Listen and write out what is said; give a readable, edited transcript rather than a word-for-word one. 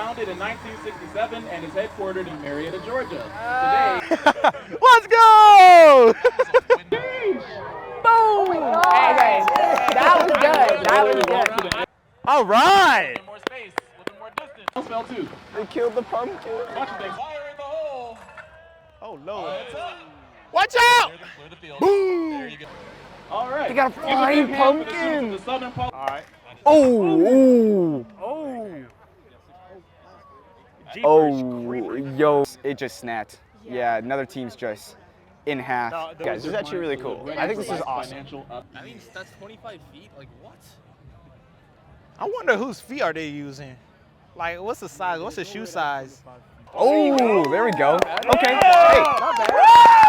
founded in 1967 and is headquartered in Marietta, Georgia. Today, let's go! Boom! Hey, that was good. That was good. All right. more space, a little more distance. Spell two. They killed the pumpkin. Watch it, fire in the hole. Oh Lord. Watch out! Clear the field. Boom! There you go. All right. They got a flying pumpkin. The Southern All right. Oh, Oh. yo, it just snapped. Yeah, another team's just in half. Guys, this is actually really cool. I think this is awesome. I mean, that's 25 feet. Like, what? I wonder whose feet are they using? Like, what's the size? What's the shoe size? Oh, there we go. Okay. Hey.